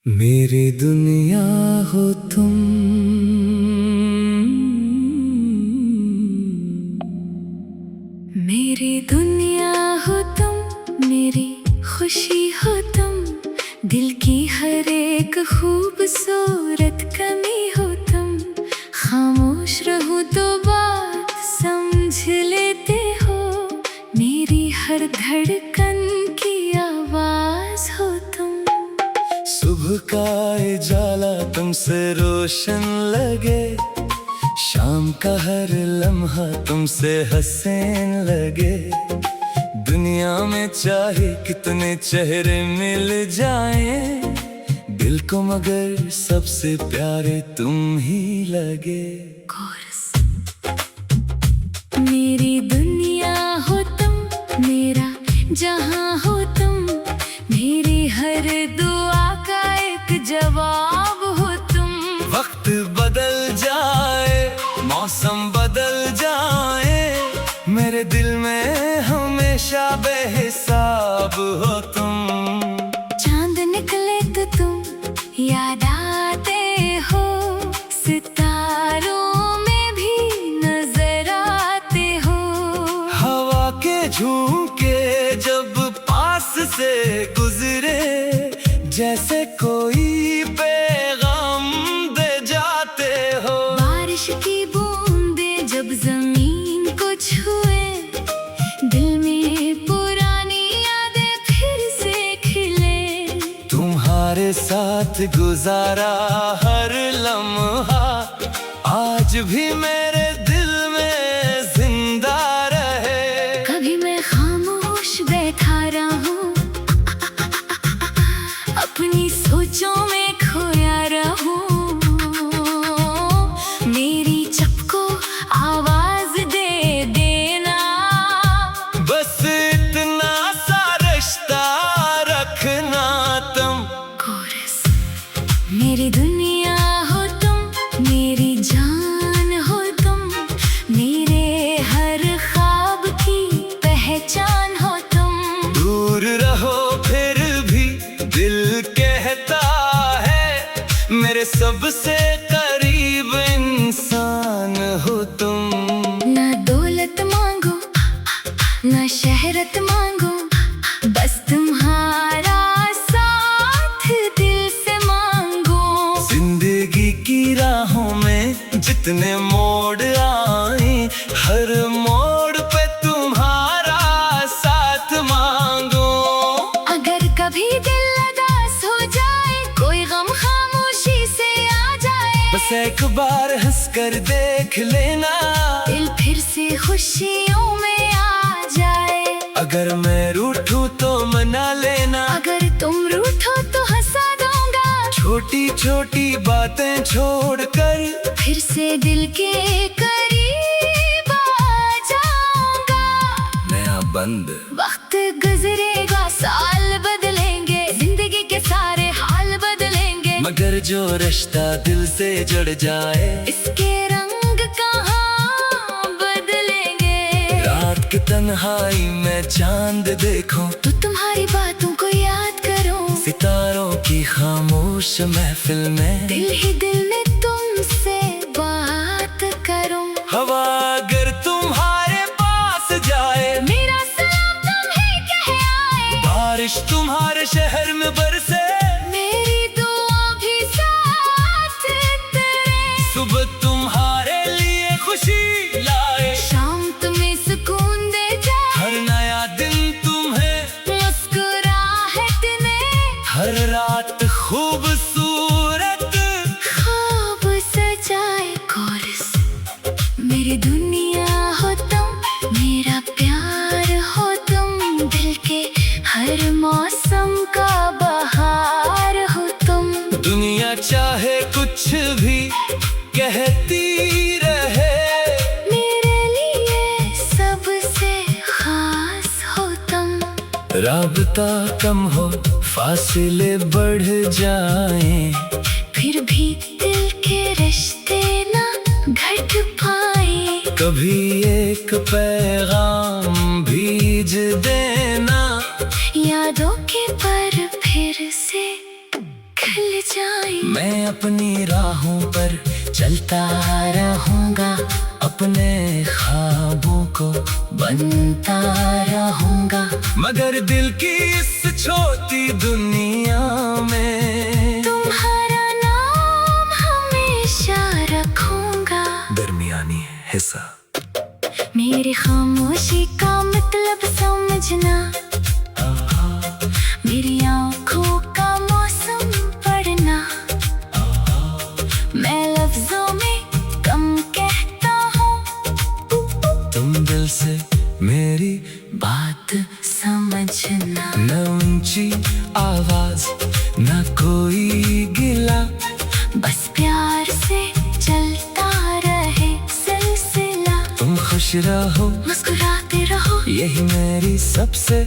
मेरी दुनिया हो तुम, मेरी दुनिया हो तुम, मेरी खुशी हो तुम, दिल की हर एक खूबसूरत कमी हो तुम। खामोश रहूं तो बात समझ लेते हो, मेरी हर धड़कन की आवाज हो तुम। सुबह का उजाला तुमसे रोशन लगे, शाम का हर लम्हा तुमसे हसीन लगे। दुनिया में चाहे कितने चेहरे मिल जाएं, दिल को मगर सबसे प्यारे तुम ही लगे। मेरी दुनिया हो तुम, मेरा जहां हो तुम, मेरी हर दुआ का एक जवाब हो तुम। वक्त बदल जाए, मौसम बदल जाए, मेरे दिल में हमेशा बेहिसाब हो तुम। चांद निकले तो तुम याद आते हो, सितारों में भी नजर आते हो। हवा के झोंके जब पास से गुजरे, जैसे कोई पैगाम दे जाते हो। बारिश की बूंदें जब जमीन को छुए, दिल में पुरानी यादें फिर से खिले। तुम्हारे साथ गुजारा हर लम्हा आज भी मेरे दिल में जिंदा रहे। कभी मैं खामोश बैठा रहूं, अपनी सोचों में खोया रहूं, मेरी चपको आवाज दे देना। बस इतना सा रिश्ता रखना तुम। मेरी दुनिया हो तुम, मेरी जान हो तुम, मेरे हर ख्वाब की पहचान हो तुम। दूर रहो फिर भी दिल कहता है, मेरे सबसे करीब इंसान हो तुम। ना दौलत मांगो, ना शहरत मांगो, बस तुम्हारा साथ दिल से मांगो। जिंदगी की राहों में जितने मोड़ आए, हर मोड़ पे तुम्हारा साथ मांगो। अगर कभी दिल उदास हो जाए, कोई गम खामोशी से आ जाए, बस एक बार हंस कर देख लेना, दिल फिर से खुशियों में आ जाए। अगर मैं रूठूं तो मना लेना, अगर तुम रूठो तो हंसा दूंगा। छोटी छोटी बातें छोड़कर फिर से दिल के करीब आ जाऊंगा। नया बंद वक्त गुजरेगा, साल बदलेंगे, जिंदगी के सारे हाल बदलेंगे, मगर जो रिश्ता दिल से जुड़ जाए, इसके रंग कहाँ बदलेंगे। रात की तन्हाई में चांद देखूं, तो तुम्हारी बातों को याद करूं, सितारों की खामोश महफिल में दिल ही दिल में तुमसे बात करूं। हवा अगर तुम्हारे पास जाए, मेरा सलाम तुम्हें कह आए। बारिश तुम्हारे शहर में बरसे, मेरी दुआ भी साथ तेरे। सुबह तुम्हारे लिए खुशी लाए, शाम तुम्हें सुकून दे जाए, हर नया दिन तुम्हें मुस्कुराहट ने, हर रात खूबसूरत ख्वाब सजाए। कोरस। मेरी दुनिया हो तुम, मेरा प्यार हो तुम, दिल के हर मौसम का बहार हो तुम। दुनिया चाहे कुछ भी कहती रहे, मेरे लिए सबसे खास हो तुम। राबता कम हो, फासले बढ़ जाएं, फिर भी दिल के रिश्ते ना घट पाए। कभी एक पैगाम भेज देना, यादों के पर फिर से खिल जाए। मैं अपनी राहों पर चलता रहूंगा, अपने ख्वाबों को बनता रहूंगा, मगर दिल की इस छोटी दुनिया में तुम्हारा नाम हमेशा रखूंगा। दरमियानी हिस्सा मेरी खामोशी का मतलब समझना, मेरी आँखों का मौसम पढ़ना। मैं लफ्जों में कम कहता हूँ, तुम दिल से मेरी बात समझना। न ऊंची आवाज न कोई गिला, बस प्यार से चलता रहे सिलसिला। तुम खुश रहो मुस्कुराते रहो, यही मेरी सबसे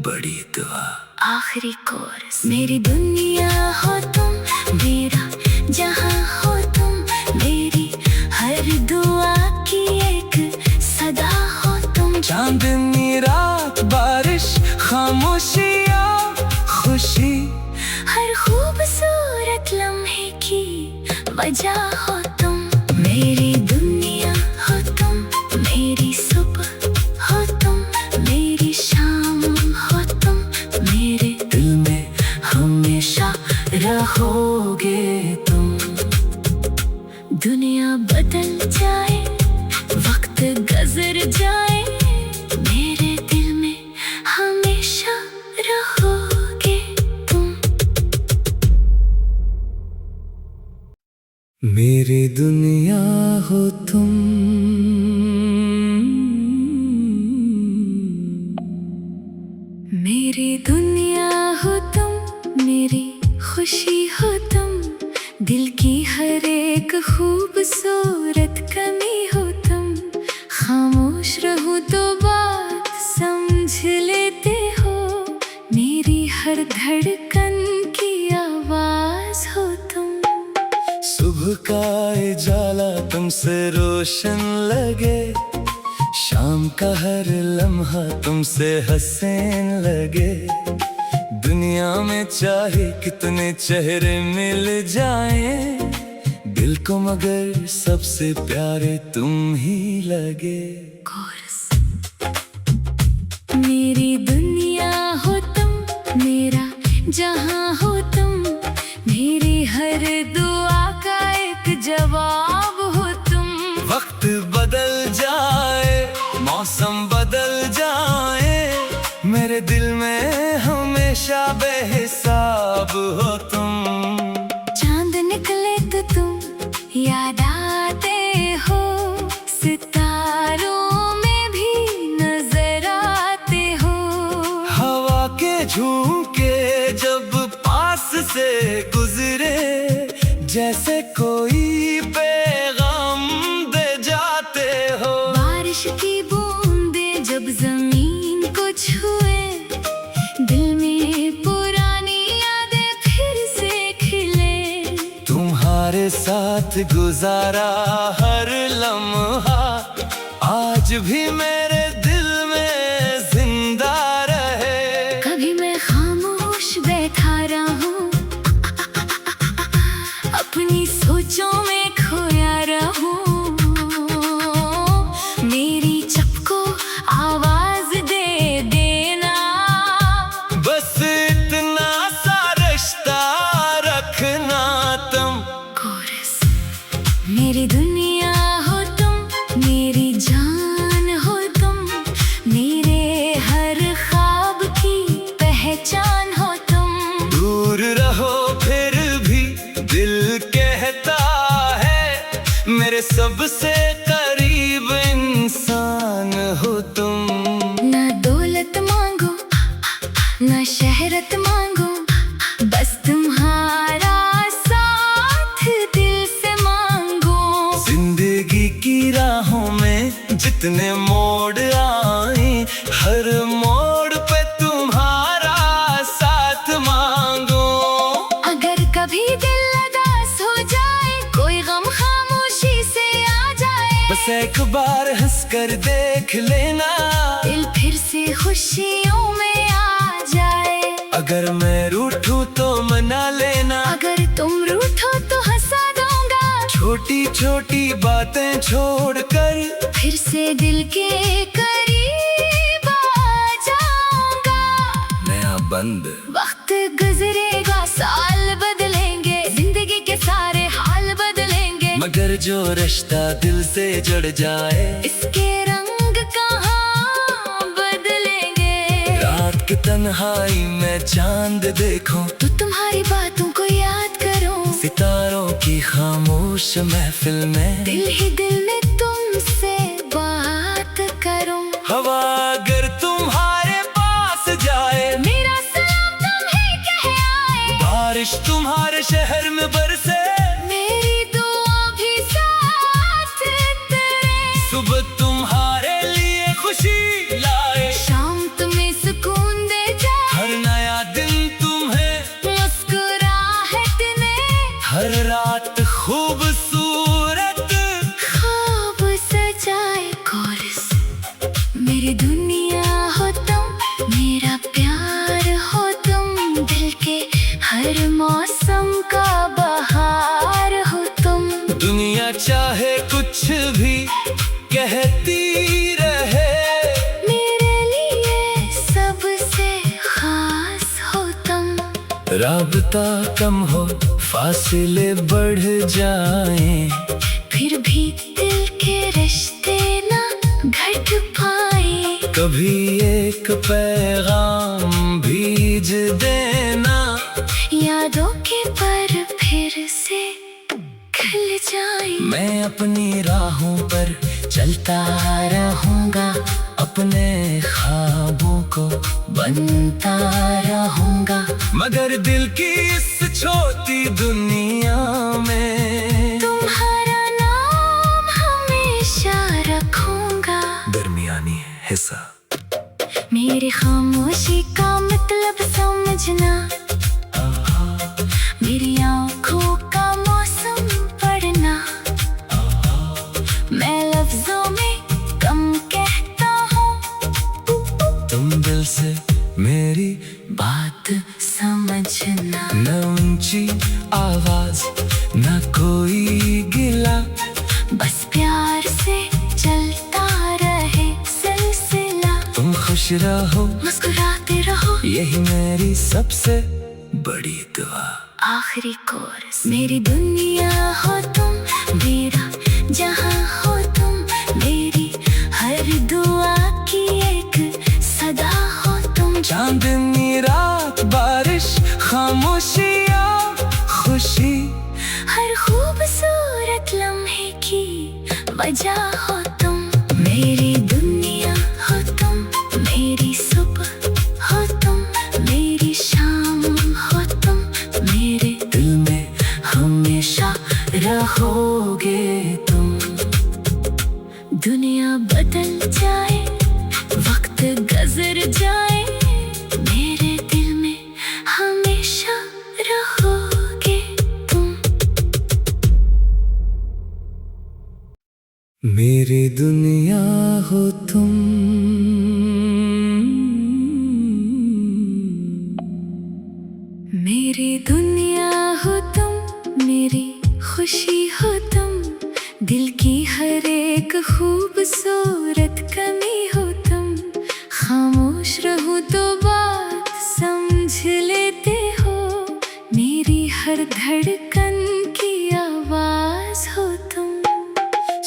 बड़ी दुआ। आखिरी कोरस। मेरी दुनिया हो तुम, मेरा जहां हो तुम, मेरी हर दुआ की एक सदा हो तुम। चांदनी रात, बारिश, खामोशियाँ, खुशी, हर खूबसूरत लम्हे की वजह हो तुम। मेरी दुनिया हो तुम, मेरी सुबह हो तुम, मेरी शाम हो तुम, मेरे दिल में हमेशा रहोगे तुम। दुनिया बदल जाए, वक्त गुजर जाए, मेरे दिल में हमेशा रहोगे तुम। मेरी दुनिया हो तुम, मेरी दुनिया हो तुम, मेरी खुशी हो तुम, दिल की हर एक खूबसूरत कमी हो तुम। खामोश रहूं तो बात समझ लेते हो, मेरी हर धड़कन की आवाज हो तुम। सुबह का उजाला तुमसे रोशन लगे, शाम का हर लम्हा तुमसे हसीन लगे। दुनिया में चाहे कितने चेहरे मिल जाएं, दिल को मगर सबसे प्यारे तुम ही लगे। कोरस। मेरी दुनिया हो तुम, मेरा जहां हो तुम, मेरी हर दुआ का एक जवाब हो तुम। वक्त बदल जाए, मौसम बदल जाए, मेरे दिल में हमेशा बेहिसाब हो तुम। चांद निकले तो तुम याद आते हो, सितारों में भी नजर आते हो। हवा के झोंके जब पास से गुजरे, जैसे कोई पैगाम दे जाते हो। बारिश की बूंदे जब जमीन को छुए, दिल में पुरानी यादें फिर से खिले। तुम्हारे साथ गुजारा हर लम्हा आज भी मेरे दिल में जिंदा रहे। कभी मैं खामोश बैठा रहूं, अपनी सोचों में खोया रहूं, मेरी चपको आवाज दे देना। बस इतना सा रिश्ता रखना तुम। कोरस। मेरी दुनिया हो तुम, मेरी जान हो तुम, मेरे हर ख्वाब की पहचान हो तुम। दूर रहो फिर भी दिल कहता है, मेरे सबसे करीब इंसान हो तुम। ना दौलत मांगो, ना शहरत मांगो, बस तुम्हारा साथ दिल से मांगो। जिंदगी की राहों में जितने मोड़ आए, हर मोड़ पे तुम्हारा साथ मांगो। अगर कभी दिल उदास हो जाए, कोई गम खामोशी से आ जाए, बस एक बार हंस कर देख लेना, दिल फिर से खुशियों में आ जाए। अगर मैं रूठूं तो मना लेना। तुम रूठो तो हंसा दूंगा, छोटी छोटी बातें छोड़कर फिर से दिल के करीब आ जाऊंगा। नया बंद वक्त गुजरेगा, साल बदलेंगे, जिंदगी के सारे हाल बदलेंगे, मगर जो रिश्ता दिल से जुड़ जाए इसके रंग कहाँ बदलेंगे। रात की तन्हाई में चांद देखूं, तो तुम्हारी बातों को याद करूं, सितारों की खामोश महफिल में दिल ही दिल में तुमसे बात करूं। हवा अगर तुम्हारे पास जाए, मेरा सलाम तुम्हें कह आए, बारिश तुम्हारे शहर में बरसे, मेरी दुआ भी साथ तेरे, सुबह तुम्हारे लिए खुशी लाए, शाम तुम्हें सुकून दे जाए, हर नया दिन तुम्हें मुस्कुराहट ने, हर रात खूबसूरत ख्वाब सजाए। कोरस मेरी दुनिया हो तुम, मेरा प्यार हो तुम, दिल के हर मौसम का बहार हो तुम। दुनिया चाहे कुछ भी कहती रहे, मेरे लिए सबसे खास हो तुम। राबता कम हो, फासले बढ़ जाएं, फिर भी दिल के रिश्ते ना घट पाए, कभी एक पैगाम भेज देना, यादों के पर फिर से खिल जाए। मैं अपनी राहों पर चलता रहूंगा, अपने ख्वाबों को बनता रहूंगा, मगर दिल की इस छोटी दुनिया में तुम्हारा नाम हमेशा रखूंगा। दरमियानी हिस्सा मेरी खामोशी का मतलब समझना, मेरी आँखों का मौसम पढ़ना, मैं लफ्जों में कम कहता हूँ, तुम दिल से मेरी बात समझना। न ऊंची आवाज न कोई गिला, बस प्यार से चलता रहे सिलसिला, तुम खुश रहो मुस्कुराते रहो, यही मेरी सबसे बड़ी दुआ। आखिरी कोरस मेरी दुनिया हो तुम, मेरा जहां हो तुम, मेरी हर दुआ की एक सदा हो तुम। चांदनी रात, बारिश, खामोशियाँ, खुशी, हर खूबसूरत लम्हे की वजह हो तुम। मेरी दुनिया हो तुम, मेरी सुबह हो तुम, मेरी शाम हो तुम, मेरे दिल में हमेशा रहोगे तुम। दुनिया बदल जाए, वक्त गुजर जाए, मेरे दिल में हमेशा रहोगे तुम। मेरी दुनिया हो तुम, मेरी दुनिया हो तुम, मेरी खुशी हो तुम, दिल की हर एक खूबसूरत कमी हो तुम। खामोश रहूं तो बात समझ लेते हो, मेरी हर धड़कन की आवाज हो तुम।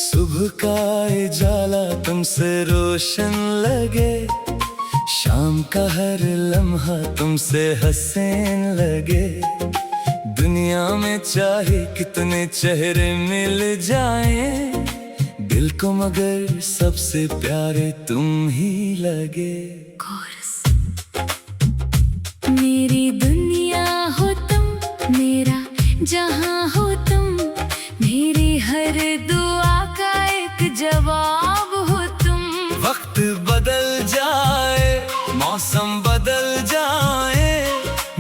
सुबह का उजाला तुमसे रोशन लगे, शाम का हर लम्हा तुमसे हसीन लगे, दुनिया में चाहे कितने चेहरे मिल जाएं, दिल को मगर सबसे प्यारे तुम ही लगे। कोरस मेरी दुनिया हो तुम, मेरा जहां हो तुम, मेरी हर दुआ का एक जवाब हो तुम। वक्त बदल जाए, मौसम बदल जाए,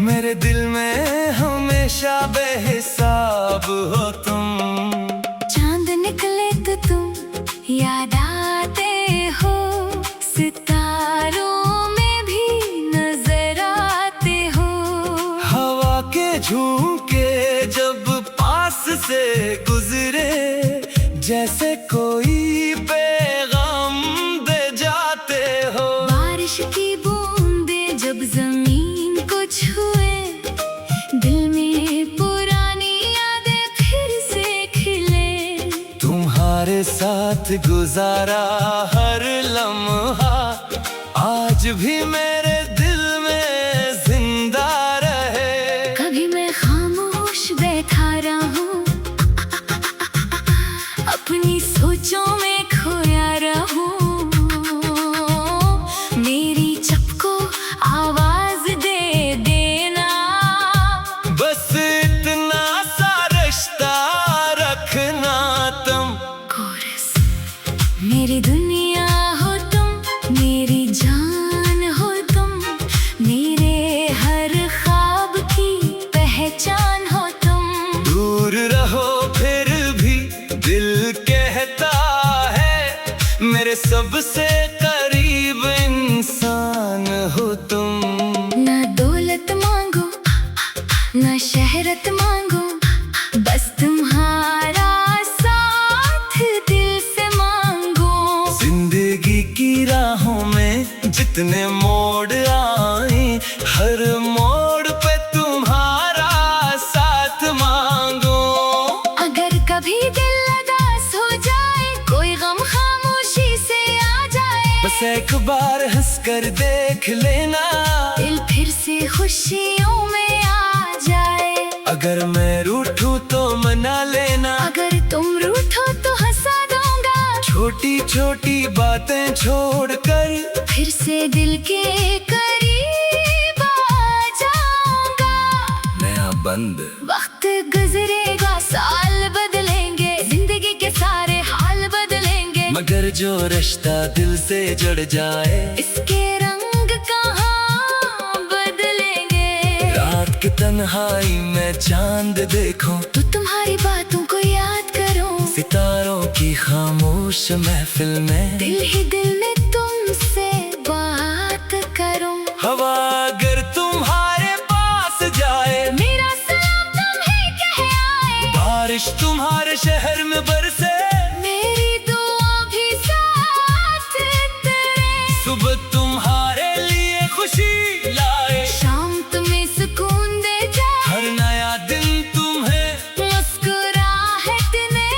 मेरे दिल में हमेशा बेहिसाब हो तुम। चांद निकले तो तुम याद आते हो, सितारों में भी नजर आते हो। हवा के झोंके जब पास से गुजरे, जैसे कोई पैगाम दे जाते हो। बारिश की बूंदे जब जमीन को छुए, दिल में पुरानी यादें फिर से खिले। तुम्हारे साथ गुजारा हर लम्हा आज भी मेरे दिल में जिंदा रहे। कभी मैं खामोश बैठा रहूं, अपनी सोचों में खोया रहूं। मेरी चुप को आवाज दे देना, बस इतना सा रिश्ता रखना तुम। कोरस। मेरी दुनिया हो तुम, मेरी जान हो तुम, मेरे हर ख्वाब की पहचान हो तुम। दूर रहो फिर भी दिल कहता है, मेरे सबसे करीब इंसान हो तुम। ना दौलत मांगो, ना शहरत मांगो, बस तुम्हारा साथ दिल से मांगो। जिंदगी की राहों में जितने मोड़ आए, हर मोड़ पे तुम्हारा साथ मांगो। अगर कभी दिल उदास हो जाए, कोई गम खामोशी से आ जाए, बस एक बार हंस कर देख लेना, दिल फिर से खुशियों में आ जाए। अगर मैं रूठूं तो मना लेना, अगर तुम रूठो तो हंसा दूंगा। छोटी छोटी बातें छोड़कर फिर से दिल के करीब आ जाऊंगा। नया बंद वक्त गुजरेगा, साल बदलेंगे, जिंदगी के सारे हाल बदलेंगे, मगर जो रिश्ता दिल से जुड़ जाए, इसके रंग कहाँ बदलेंगे। रात की तन्हाई में चांद देखूं, तो तुम्हारी बातों को याद करूं, सितारों की खामोश महफिल में दिल ही दिल में तुमसे बात करूं। हवा अगर तुम्हारे पास जाए, मेरा सलाम तुम्हें कह आए। बारिश तुम्हारे शहर में बरसे, मेरी दुआ भी साथ तेरे। सुबह तुम्हारे लिए खुशी लाए, शाम तुम्हें सुकून दे जाए, हर नया दिन तुम्हें मुस्कुराहट ने,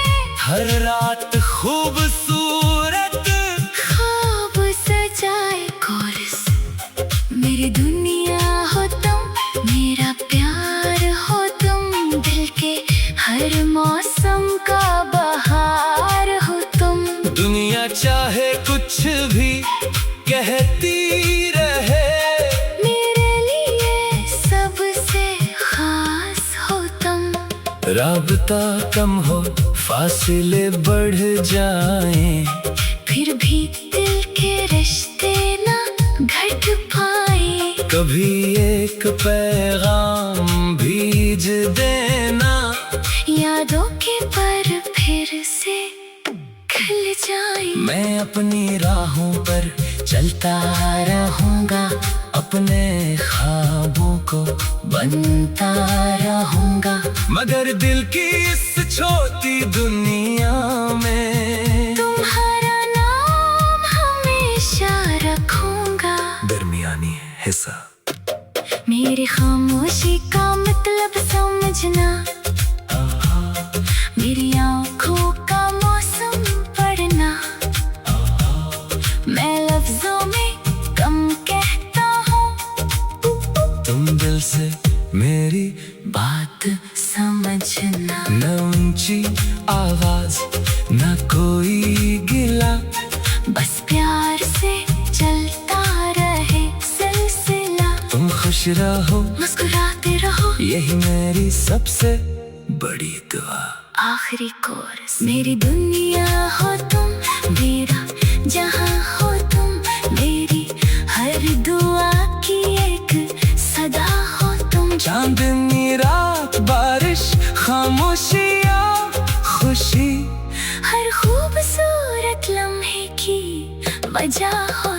हर रात खूबसूरत ख्वाब सजाए। कोरस। मेरी दुनिया हो तुम, मेरा प्यार हो तुम, दिल के हर मौसम का बहार हो तुम। दुनिया चाहे कुछ भी कहती रहे, मेरे लिए सबसे खास हो तुम। राबता कम हो, फासले बढ़ जाएं, फिर भी दिल के रिश्ते ना घट पाए। कभी एक पैगाम भेज देना, यादों के पर फिर से खिल जाए। मैं अपनी राहों पर चलता रहूंगा, अपने ख्वाबों को बनता रहूंगा, मगर दिल की इस छोटी दुनिया में तुम्हारा नाम हमेशा रखूंगा। दरमियानी हिस्सा। मेरी खामोशी का मतलब समझना, मेरी आंखों का मौसम पढ़ना। मैं लफ्जों में कम कहता हूँ, तुम दिल से मेरी बात समझना। न ऊंची आवाज न कोई गिला, बस प्यार से चलता रहे सिलसिला। तुम खुश रहो, मुस्कुराते रहो, यही मेरी सबसे बड़ी दुआ। आखिरी कोरस। मेरी दुनिया हो तुम, मेरा जहां हो तुम, मेरी हर दुआ की एक सदा हो तुम। चांदनी रात, बारिश, खामोशियाँ, खुशी, हर खूबसूरत लम्हे की वजह हो